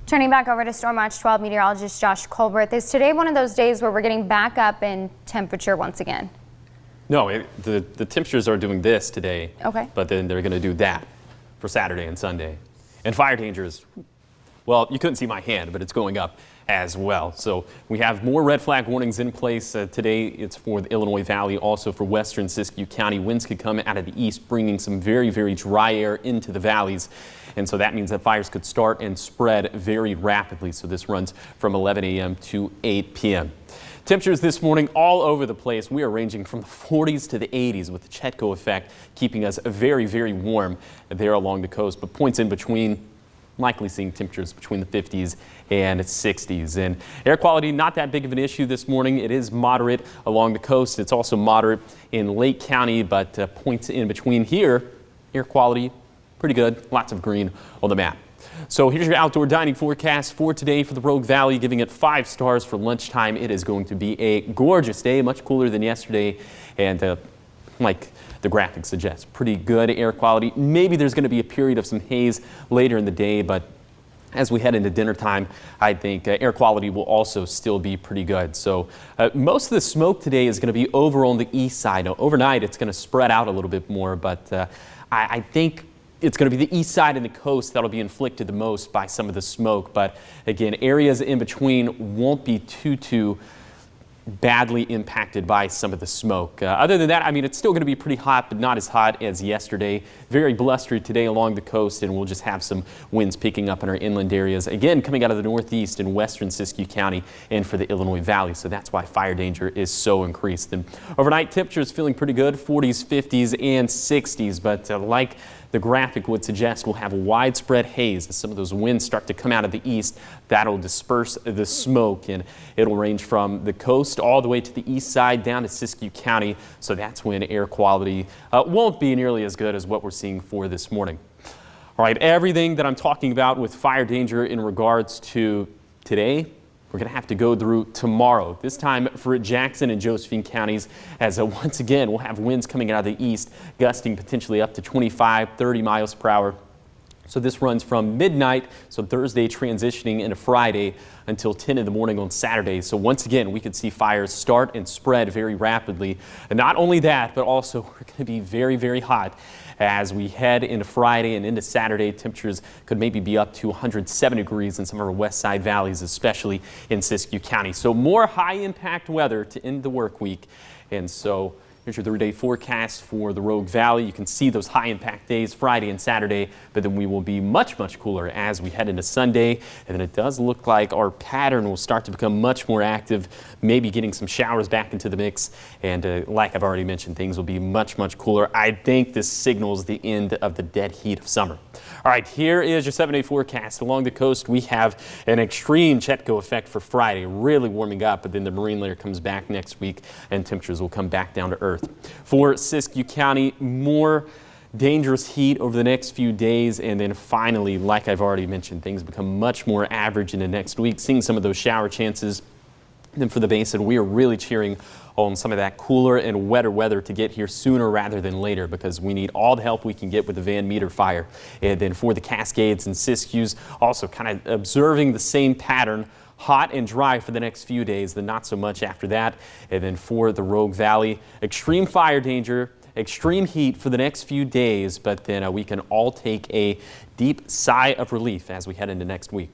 Turning back over to Storm Watch 12 meteorologist Josh Colbert. Is today one of those days where we're getting back up in temperature once again? No, the temperatures are doing this today. Okay. But then they're going to do that for Saturday and Sunday. And fire danger is, well, you couldn't see my hand, but it's going up as well. So we have more red flag warnings in place today. It's for the Illinois Valley, also for western Siskiyou County. Winds could come out of the east, bringing some very, very dry air into the valleys. And so that means that fires could start and spread very rapidly. So this runs from 11 a.m. to 8 p.m. Temperatures this morning all over the place. We are ranging from the 40s to the 80s with the Chetco effect, keeping us very, very warm there along the coast. But points in between, likely seeing temperatures between the 50s and 60s. And air quality, not that big of an issue this morning. It is moderate along the coast. It's also moderate in Lake County, but points in between here, air quality, pretty good. Lots of green on the map. So here's your outdoor dining forecast for today for the Rogue Valley, giving it 5 stars for lunchtime. It is going to be a gorgeous day, much cooler than yesterday, and like the graphic suggests, pretty good air quality. Maybe there's going to be a period of some haze later in the day, but as we head into dinner time, I think air quality will also still be pretty good. So most of the smoke today is going to be over on the east side. Now, overnight, it's going to spread out a little bit more, but I think it's going to be the east side and the coast that'll be inflicted the most by some of the smoke. But again, areas in between won't be too badly impacted by some of the smoke. Other than that, I mean, it's still going to be pretty hot, but not as hot as yesterday. Very blustery today along the coast, and we'll just have some winds picking up in our inland areas. Again, coming out of the northeast and western Siskiyou County and for the Illinois Valley. So that's why fire danger is so increased. And overnight temperatures feeling pretty good, 40s, 50s, and 60s. But like the graphic would suggest, we'll have widespread haze as some of those winds start to come out of the east. That'll disperse the smoke, and it'll range from the coast all the way to the east side down to Siskiyou County. So that's when air quality won't be nearly as good as what we're seeing for this morning. All right, everything that I'm talking about with fire danger in regards to today, we're going to have to go through tomorrow, this time for Jackson and Josephine counties, as once again we'll have winds coming out of the east, gusting potentially up to 25, 30 miles per hour. So this runs from midnight, so Thursday transitioning into Friday until 10 in the morning on Saturday. So once again, we could see fires start and spread very rapidly. And not only that, but also we're going to be very, very hot as we head into Friday and into Saturday. Temperatures could maybe be up to 107 degrees in some of our west side valleys, especially in Siskiyou County. So more high impact weather to end the work week. And so here's your 3-day forecast for the Rogue Valley. You can see those high impact days Friday and Saturday, but then we will be much cooler as we head into Sunday. And then it does look like our pattern will start to become much more active, maybe getting some showers back into the mix. And like I've already mentioned, things will be much cooler. I think this signals the end of the dead heat of summer. All right, here is your 7-day forecast. Along the coast, we have an extreme Chetco effect for Friday, really warming up, but then the marine layer comes back next week and temperatures will come back down to earth. For Siskiyou County, more dangerous heat over the next few days, and then finally, like I've already mentioned, things become much more average in the next week, seeing some of those shower chances. And then for the basin, we are really cheering on some of that cooler and wetter weather to get here sooner rather than later, because we need all the help we can get with the Van Meter fire. And then for the Cascades and Siskiyous, also kind of observing the same pattern, hot and dry for the next few days, then not so much after that. And then for the Rogue Valley, extreme fire danger, extreme heat for the next few days, but then we can all take a deep sigh of relief as we head into next week.